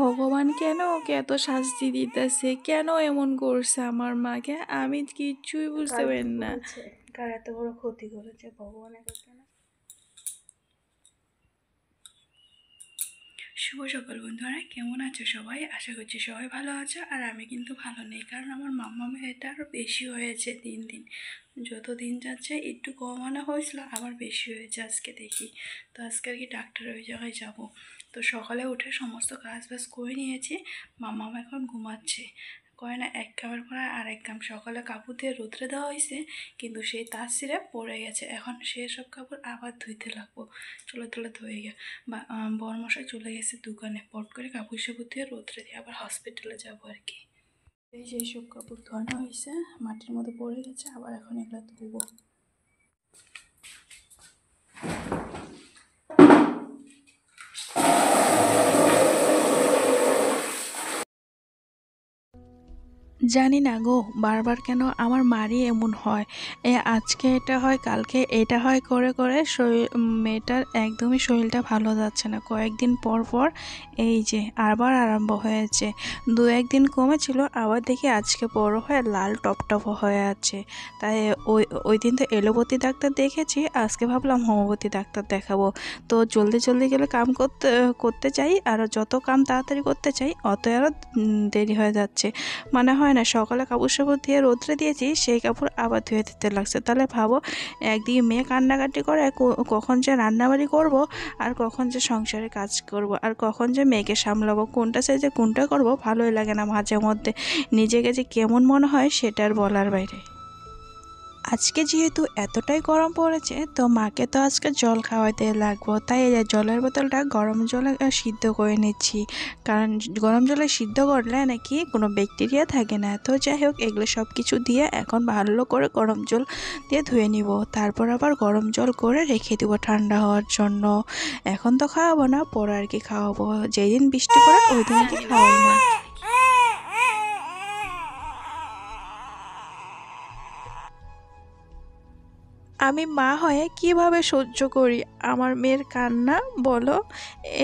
ভগবান কেন ওকে এত শাস্তি দিতেছে? কেন এমন করছে আমার মাকে? আমি কিচ্ছুই বুঝতে কার পারি কি না। করেছে, কার এত বড় ক্ষতি করেছে ভগবান একা কেন? শুভ সকাল বন্ধুরা, কেমন আছো সবাই? আশা করছি সবাই ভালো আছো। আর আমি কিন্তু ভালো নেই, কারণ আমার মাম্মামের এটা আরও বেশি হয়েছে দিন দিন। যত দিন যাচ্ছে একটু কম আনা হয়েছিল, আবার বেশি হয়েছে আজকে দেখি। তো আজকে আর কি ডাক্তারের ওই জায়গায় যাব। তো সকালে উঠে সমস্ত কাজ বাজ করে নিয়েছি। মাম্মাম এখন ঘুমাচ্ছে। কয় না, এক কামের পর আর এক কাম। সকালে কাপড় দিয়ে রোদ্রে দেওয়া হয়েছে, কিন্তু সেই তার ছিঁড়ে পড়ে গেছে। এখন সেসব কাপড় আবার ধুইতে লাগবো। চলে তোলে ধুয়ে গে বা বরমশাই চলে গেছে দোকানে, পট করে কাপড় সাপড় দিয়ে রোদ্রে দিয়ে আবার হসপিটালে যাবো আর কি। এই যে সব কাপড় ধোয়ানো হয়েছে, মাটির মধ্যে পড়ে গেছে, আবার এখন এগুলো ধুবো। জানি না গো, বারবার কেন আমার মারই এমন হয়। আজকে এটা হয়, কালকে এটা হয়, করে করে মেয়েটার একদমই শরীরটা ভালো যাচ্ছে না। কয়েকদিন পর পর এই যে আবার আরম্ভ হয়েছে। দু একদিন কমেছিল, আবার দেখি আজকে বড় হয়ে লাল টপটপ হয়ে আছে। তাই ওই দিন তো এলোপ্যাথি ডাক্তার দেখেছি, আজকে ভাবলাম হোমিওপ্যাথি ডাক্তার দেখাবো। তো জলদি জলদি গেলে কাম করতে করতে চাই, আর যত কাম তাড়াতাড়ি করতে চাই অত আরও দেরি হয়ে যাচ্ছে। মানে হয় না, সকালে কাপড় সাপড় দিয়ে রোদ্রে দিয়েছি, সেই কাপড় আবার ধুয়ে দিতে লাগছে। তাহলে ভাবো, একদিকে মেয়ে কান্নাকাটি করে, কখন যে রান্নাবাড়ি করব, আর কখন যে সংসারে কাজ করব, আর কখন যে মেয়েকে সামলাবো, কোনটা চাইছে কোনটা করব ভালোই লাগে না মাঝে মধ্যে। নিজেকে যে কেমন মনে হয় সেটা আর বলার বাইরে। আজকে যেহেতু এতটাই গরম পড়েছে, তো মাকে তো আজকে জল খাওয়াতে লাগবো। তাই এই যে জলের বোতলটা গরম জলে সিদ্ধ করে নিচ্ছি, কারণ গরম জলে সিদ্ধ করলে নাকি কোনো ব্যাকটেরিয়া থাকে না। তো যাই হোক, এগুলো সব কিছু দিয়ে এখন ভালো করে গরম জল দিয়ে ধুয়ে নিব। তারপর আবার গরম জল করে রেখে দিব ঠান্ডা হওয়ার জন্য। এখন তো খাওয়াবো না, পরে আর কি খাওয়াবো। যেদিন বৃষ্টি পড়ে ওই দিন আর কি খাওয়াবো না। আমি মা হয়ে কিভাবে সহ্য করি আমার মেয়ের কান্না বলো?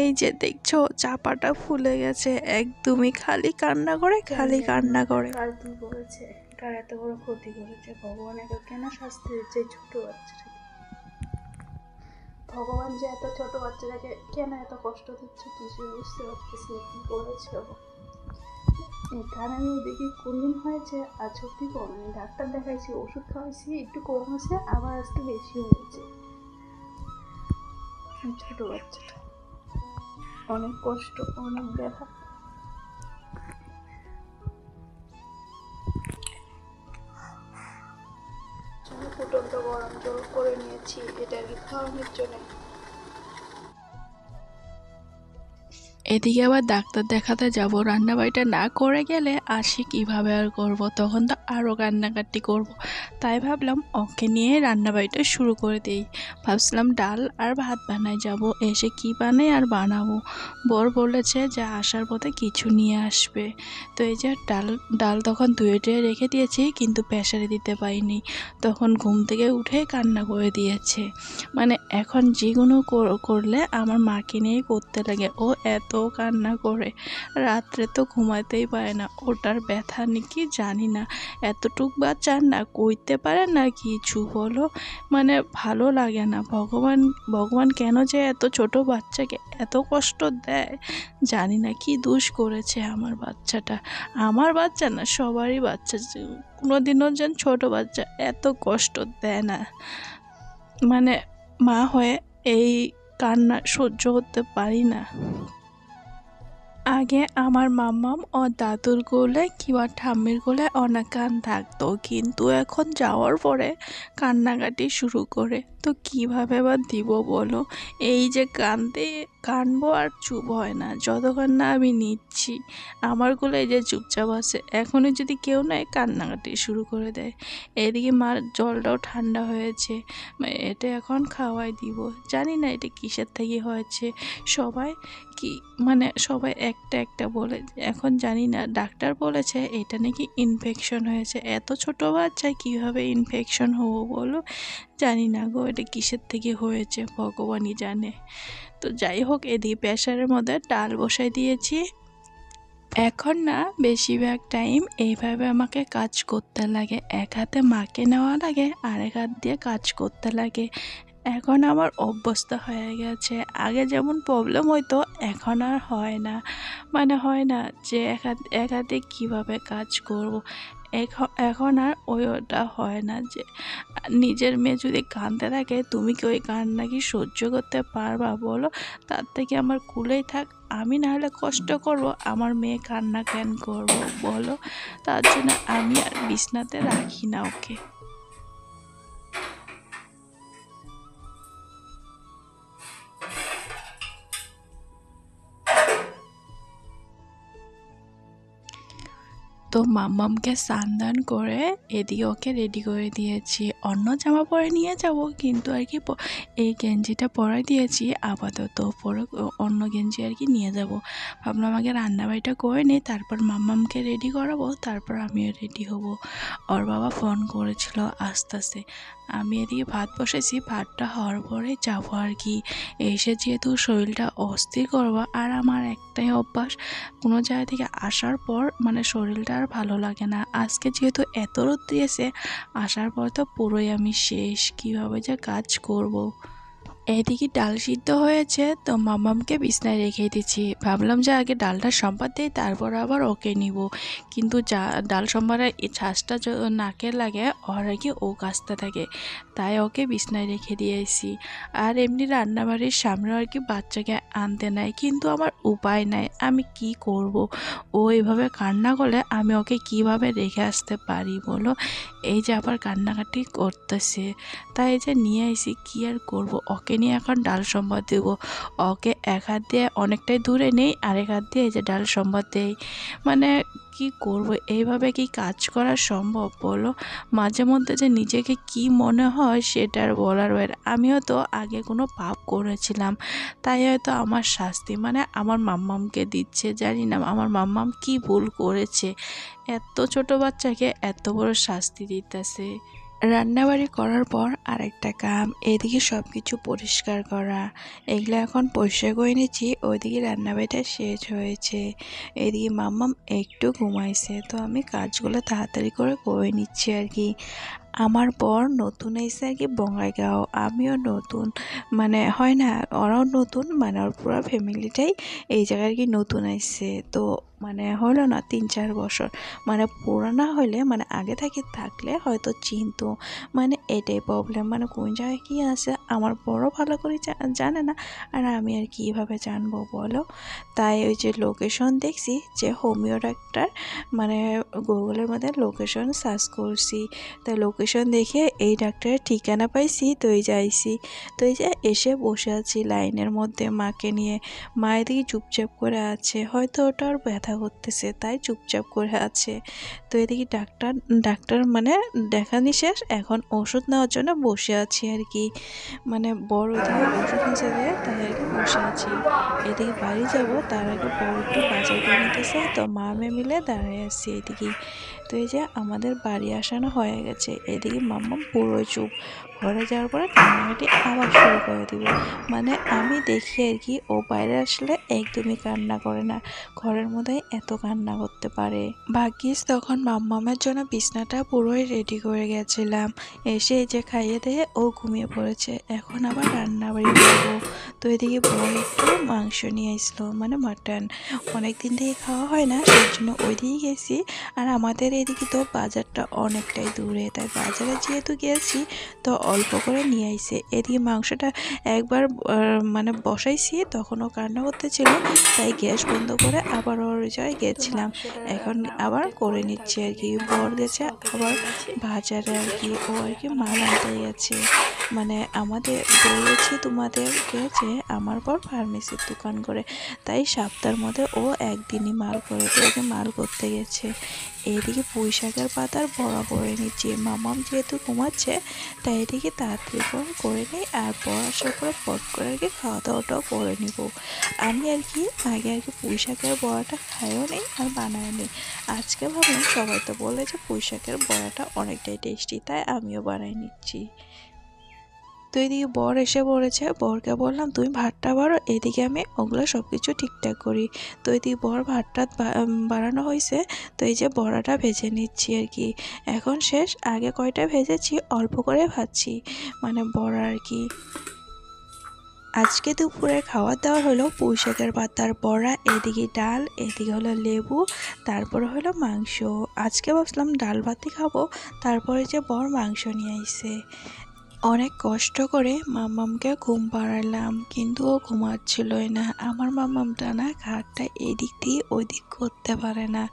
এই যে দেখছো, চাপাটা ফুলে গেছে, একদমই খালি কান্না করে, খালি জানি না কান্না করে। কার কি করেছে, কার এত বড় ক্ষতি করেছে ভগবান একা কেন শাস্তি দিচ্ছে এই ছোট বাচ্চাটাকে? ভগবান যে এত ছোট বাচ্চাটাকে কেন এত কষ্ট দিচ্ছে কিছুই বুঝতে পারতেছি না, কি করেছে ও? এখানে আমি দেখি কোনদিন হয়েছে, আজ অব্দি কমেনি। ডাক্তার দেখাইছি, ওষুধ খাওয়াইছি, একটু কম হয়েছে, আবার আজকে বেশি হয়েছে। ছোট বাচ্চাটা অনেক কষ্ট, অনেক ব্যথা। ফুটন্ত গরম জল করে নিয়েছি, এটা কি খাওয়ানোর জন্য। এদিকে আবার ডাক্তার দেখাতে যাব, রান্নাবাড়িটা না করে গেলে আসি কিভাবে আর করব, তখন তো আরও কান্নাকাটি করব। তাই ভাবলাম ওকে নিয়ে রান্নাবাড়িটা শুরু করে দিই। ভাবছিলাম ডাল আর ভাত বানাই, যাব এসে কি বানাই আর বানাবো। বর বলেছে যে আসার পথে কিছু নিয়ে আসবে। তো এই যে ডাল ডাল তখন ধুয়ে টুয়ে রেখে দিয়েছি, কিন্তু প্রেসারে দিতে পারিনি। তখন ঘুম থেকে উঠে কান্না করে দিয়েছে। মানে এখন যেগুলো করলে আমার মাকে নিয়ে করতে লাগে। ও এত কান্না করে, রাত্রে তো ঘুমাতেই পারে না। ওটার ব্যথা নাকি জানি না, এতটুক বাচ্চা না কইতে পারে না কিছু, বলো? মানে ভালো লাগে না। ভগবান ভগবান কেন যে এত ছোট বাচ্চাকে এত কষ্ট দেয় জানি না। কি দোষ করেছে আমার বাচ্চাটা? আমার বাচ্চা না, সবারই বাচ্চা কোনোদিনও যেন ছোট বাচ্চা এত কষ্ট দেয় না। মানে মা হয়ে এই কান্না সহ্য করতে পারি না। আগে আমার মাম্মাম ও দাদুর কোলে কিংবা ঠাম্মির কোলে অনেক কান থাকতো, কিন্তু এখন যাওয়ার পরে কান্নাকাটি শুরু করে। তো কিভাবে বা দিব বলো? এই যে কানবো আর চুপ হয় না যতক্ষণ না আমি নিচ্ছি। আমার কোলে এই যে চুপচাপ আছে, এখনই যদি কেউ নয় কান্নাকাটি শুরু করে দেয়। এদিকে মার জলটাও ঠান্ডা হয়েছে, এটা এখন খাওয়াই দিব। জানি না এটা কিসের থেকে হয়েছে। সবাই কি মানে সবাই একটা একটা বলে, এখন জানি না। ডাক্তার বলেছে এটা নাকি ইনফেকশন হয়েছে। এত ছোট বাচ্চায় কীভাবে ইনফেকশন হবো বলো? জানি না গো, এটা কিসের থেকে হয়েছে ভগবানই জানে। তো যাই হোক, এদিকে প্রেসারের মধ্যে ডাল বসাই দিয়েছি, এখন না বেশিরভাগ টাইম এইভাবে আমাকে কাজ করতে লাগে, এক হাতে মাকে নেওয়া লাগে আর এক হাত দিয়ে কাজ করতে লাগে। এখন আমার অভ্যস্ত হয়ে গেছে, আগে যেমন প্রবলেম হইতো এখন আর হয় না। মানে হয় না যে এক হাতে কীভাবে কাজ করব। এখন আর ওটা হয় না যে নিজের মেয়ে যদি কাঁদতে থাকে তুমি কি ওই কান্না কি সহ্য করতে পারবা বলো? তার থেকে আমার কুলেই থাক, আমি না হলে কষ্ট করব, আমার মেয়ে কান্না কেন করব বলো? তার জন্য আমি আর বিছনাতে রাখি না ওকে। তো মাম্মামকে স্নান করে এদিকে ওকে রেডি করে দিয়েছি, অন্য জামা পরে নিয়ে যাব কিন্তু আর কি এই গেঞ্জিটা পরে দিয়েছি আপাতত, পরে অন্য গেঞ্জি আর কি নিয়ে যাব। ভাবলাম আগে রান্নাবাড়িটা করে নিই, তারপর মাম্মামকে রেডি করাবো, তারপর আমিও রেডি হব। ওর বাবা ফোন করেছিল আস্তে আস্তে, আমি এদিকে ভাত বসেছি, ভাতটা হওয়ার পরে যাবো আর কি। এসে যেহেতু শরীরটা অস্থির করবো, আর আমার একটাই অভ্যাস, কোনো জায়গা থেকে আসার পর মানে শরীরটা আর ভালো লাগে না। আজকে যেহেতু এত রোদ দিয়েছে, আসার পর তো পুরোই আমি শেষ, কীভাবে যে কাজ করব। এদিকে ডাল সিদ্ধ হয়েছে, তো মামামকে বিছনায় রেখে দিচ্ছি, ভাবলাম যে আগে ডালটা সম্বাদ দিই তারপর আবার ওকে নিব। কিন্তু যা ডাল সম্বারের এই ছাঁচটা নাকে লাগে ওর আর কি ও কাছতে থাকে, তাই ওকে বিছনায় রেখে দিয়েছি। আর এমনি রান্নাবাড়ির সামনে আর কি বাচ্চাকে আনতে নাই, কিন্তু আমার উপায় নাই, আমি কি করব। ও এভাবে কান্না করলে আমি ওকে কিভাবে রেখে আসতে পারি বলো? এই যে আবার কান্নাকাটি করতেছে, তাই যে নিয়ে আইছি, কি আর করব। ওকে নিয়ে এখন ডাল সম্বাদ দেব, ওকে এক হাত দিয়ে অনেকটাই দূরে নেই, আরেক হাত দিয়ে এই যে ডাল সম্বাদ দেই। মানে কি করব, এইভাবে কি কাজ করা সম্ভব বলো? মাঝে মধ্যে যে নিজেকে কি মনে হয় সেটার বলার বাইরে। আমিও তো আগে কোনো পাপ করেছিলাম, তাই হয়তো আমার শাস্তি মানে আমার মাম্মামকে দিচ্ছে, জানি না আমার মাম্মাম কি ভুল করেছে, এত ছোট বাচ্চাকে এত বড় শাস্তি দিতেছে। রান্নাবাড়ি করার পর আরেকটা কাম, এদিকে সব কিছু পরিষ্কার করা, এগুলো এখন পরিষ্কার করে নিচ্ছি। ওইদিকে রান্নাবাড়িটা শেষ হয়েছে, এদিকে মাম্মাম একটু ঘুমাইছে, তো আমি কাজগুলো তাড়াতাড়ি করে নিচ্ছি আর কি। আমার বর নতুন এসে আর কি বঙ্গাইগাঁও, আমিও নতুন, মানে হয় না ওরাও নতুন, মানে ওর পুরো ফ্যামিলিটাই এই জায়গায় আর কি নতুন আসছে। তো মানে হলো না 3-4 বছর, মানে পুরানা হলে মানে আগে থেকে থাকলে হয়তো চিনতো, মানে এটাই প্রবলেম, মানে কোন জায়গায় কী আছে আমার বড় ভালো করে জানে না, আর আমি আর কীভাবে জানবো বলো? তাই ওই যে লোকেশন দেখছি যে হোমিও ডাক্তার, মানে গুগলের মধ্যে লোকেশন সার্চ করছি, তাই লোকেশন দেখে এই ডাক্তারের ঠিকানা পাইছি, তো এই যাইছি। তো এই যে এসে বসে আছি লাইনের মধ্যে মাকে নিয়ে, মা এদিকে চুপচাপ করে আছে, হয়তো ওটা আর ব্যথা করতেছে তাই চুপচাপ করে আছে। তো এদিকে ডাক্তার মানে দেখানি শেষ, এখন ওষুধ নেওয়ার জন্য বসে আছি আর কি। মানে বড় ওইদিকে ওষুধ নিচে দিয়ে তাই আর কি বসে আছি। এদিকে বাড়ি যাব, তার আগে বড় একটু বাজার করে নিতেছে, তো মা মেয়ে মিলে দাঁড়িয়ে আছি এদিকে। তো এই যে আমাদের বাড়ি আসানো হয়ে গেছে, এদিকে মাম্মাম পুরো চুপ, ঘরে যাওয়ার পরে কান্নাকাটি আবার শুরু করে দিব। মানে আমি দেখি আর কি ও বাইরে আসলে একদমই কান্না করে না, ঘরের মধ্যে এত কান্না করতে পারে। ভাগ্যিস তখন মাম্মামের জন্য বিছনাটা পুরোই রেডি করে গেছিলাম, এসে এই যে খাইয়ে দিয়ে ও ঘুমিয়ে পড়েছে, এখন আবার রান্নাবাড়ি করবো। তো এদিকে বড় একটু মাংস নিয়ে আসলো, মানে মাটন, অনেক দিন থেকে খাওয়া হয় না, সেই জন্য ওইদিকে গেছি। আর আমাদের এদিকে তো বাজারটা অনেকটাই দূরে, তাই বাজারে যেহেতু গেছি তো অল্প করে নিয়ে আইছে। এদিকে মাংসটা একবার মানে বসাইছি, তখন ও কান্না করতেছিল, তাই গ্যাস বন্ধ করে আবার ওর জায়গায় তো গেছিলাম, মাংসটা এখন রান্না আবার হতে করে হতে নিচ্ছি আর তারপরে কি। এখানে বর মাছ গেছে আগে আবার ভেজে নিয়েছি। বাজারে আর কি, ও আর কি এখন মাল আনতে গেছে। মানে আমাদের বলেছি তোমাদেরকে যে আমার বর ফার্মেসির দোকান করে, তাই সপ্তাহের মধ্যে ও একদিনই মাল করে, তো এই যে মাল করতে গেছে। এইদিকে পুঁই শাকের পাতার বড়া করে নিচ্ছি, মামাম যেহেতু ঘুমাচ্ছে তাই এদিকে তাড়াতাড়ি করে নিই, আর বর আসার পরে পট করে আর কি খাওয়া দাওয়াটাও করে নিব। আমি আর কি আগে আর কি পুঁই শাকের বড়াটা খাইও নেই আর বানায়ও নেই, আজকে ভাবলাম সবাই তো বলে যে পুঁই শাকের বড়াটা অনেকটাই টেস্টি, তাই আমিও বানাই নিচ্ছি। তো এদিকে বর এসে পড়েছে, বরকে বললাম তুমি ভাতটা বাড়ো, এদিকে আমি ওগুলো সব কিছু ঠিকঠাক করি। তো এদিকে বর ভাতটা বাড়ানো হয়েছে, তো এই যে বড়াটা ভেজে নিচ্ছি আর কি। এখন শেষ, আগে কয়টা ভেজেছি অল্প করে ভাজছি, মানে বড়া আর কি। আজকে দুপুরে খাওয়া দাওয়া হলো পুঁই শাকের পাতার বড়া, এদিকে ডাল, এদিকে হলো লেবু, তারপরে হলো মাংস। আজকে ভাবলাম ডাল ভাতই খাবো, তারপরে যে বর মাংস নিয়ে আইছে। অনেক কষ্ট করে মাম্মামকে ঘুম পাড়ালাম, কিন্তু ও ঘুমাচ্ছিলই না। আমার মাম্মামটা না ঘাড়টা এদিক দিয়ে ওই দিক করতে পারে না,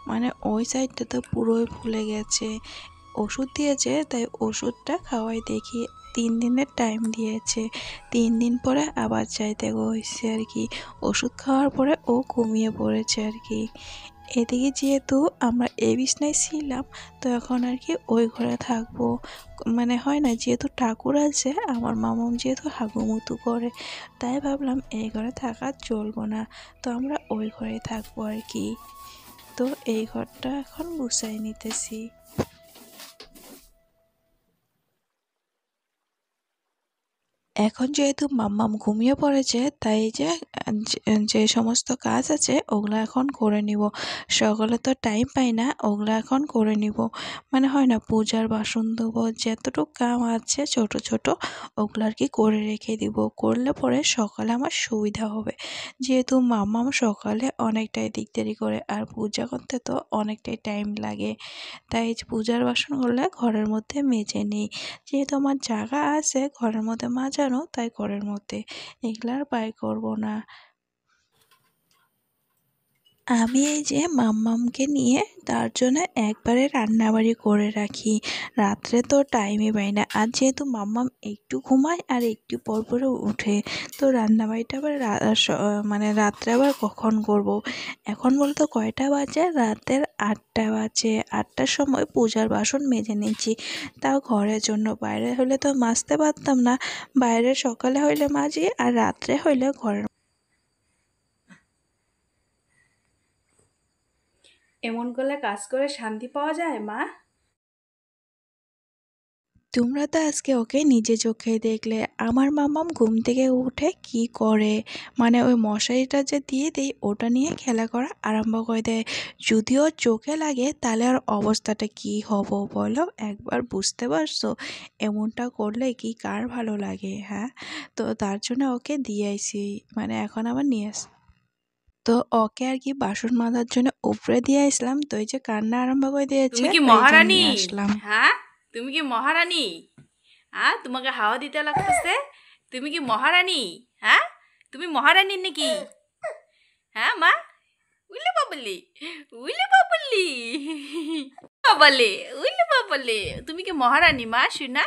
মানে ওই সাইডটা তো পুরোই ফুলে গেছে। ওষুধ দিয়েছে, তাই ওষুধটা খাওয়াই দেখি। 3 দিনের টাইম দিয়েছে, 3 দিন পরে আবার চাইতে হয়েছে আর কি। ওষুধ খাওয়ার পরে ও ঘুমিয়ে পড়েছে আর কি। এদিকে যেহেতু আমরা এই বিছনায় ছিলাম, তো এখন আর কি ওই ঘরে থাকবো। মানে হয় না, যেহেতু ঠাকুর আছে, আমার মামাম যেহেতু হাগুমুতু করে, তাই ভাবলাম এই ঘরে থাকা চলবো না, তো আমরা ওই ঘরে থাকবো আর কি। তো এই ঘরটা এখন গুছাই নিতেছি। এখন যেহেতু মাম্মাম ঘুমিয়ে পড়েছে, তাই যে যে সমস্ত কাজ আছে ওগুলো এখন করে নিব। সকালে তো টাইম পাই না, ওগুলো এখন করে নিব। মানে হয় না, পূজার বাসন ধোবো, যতটুকু কাম আছে ছোট ছোট, ওগুলো আর কি করে রেখে দিব। করলে পরে সকালে আমার সুবিধা হবে, যেহেতু মাম্মাম সকালে অনেকটাই দিকদারি করে, আর পূজা করতে তো অনেকটাই টাইম লাগে। তাই পূজার বাসনগুলো ঘরের মধ্যে মেজে নিই। যেহেতু আমার জায়গা আছে ঘরের মধ্যে মাজানো, তাই ঘরের মধ্যে, এগুলো আর বাই করবো না। আমি এই যে মাম্মামকে নিয়ে তার জন্য একবারে রান্নাবাড়ি করে রাখি। রাত্রে তো টাইমই পাই না, আর যেহেতু মাম্মাম একটু ঘুমায় আর একটু পর পরে উঠে, তো রান্নাবাড়িটা আবার মানে রাত্রে আবার কখন করব। এখন বলতো কয়টা বাজে, রাতের 8টা বাজে। 8টার সময় পূজার বাসন মেজে নিচ্ছি, তাও ঘরের জন্য। বাইরে হলে তো মাজতে পারতাম না, বাইরে সকালে হইলে মাজি আর রাত্রে হইলে ঘরের। এমন করলে কাজ করে শান্তি পাওয়া যায় মা? তোমরা তো আজকে ওকে নিজে চোখে দেখলে, আমার মামাম ঘুম থেকে উঠে কি করে, মানে ওই মশারিটা যে দিয়ে দেই ওটা নিয়ে খেলা করা আরম্ভ করে দেয়। যদি ওর চোখে লাগে তাহলে আর অবস্থাটা কি হব বলো, একবার বুঝতে পারছো? এমনটা করলে কি কার ভালো লাগে, হ্যাঁ? তো তার জন্য ওকে দিয়ে আইছি, মানে এখন আবার নিয়ে আস। তো ওকে আর কি বাসন মাজার জন্য উপরে দিয়ে আসলাম, তো এই যে কান্না আরম্ভ করে দিয়েছে, তুমি কি তো এই যে মহারানী? নিয়ে আসলাম। হ্যাঁ, তুমি কি মহারানী? হ্যাঁ, তোমাকে হাওয়া দিতে লাগতেছে? তুমি কি মহারানী? হ্যাঁ, তুমি মহারানী নাকি? হ্যাঁ মা, উইলে বাবলি, উইলে বাবলি, বাবালে, উইলে বাবালে, তুমি কি মহারানী মা শুনা?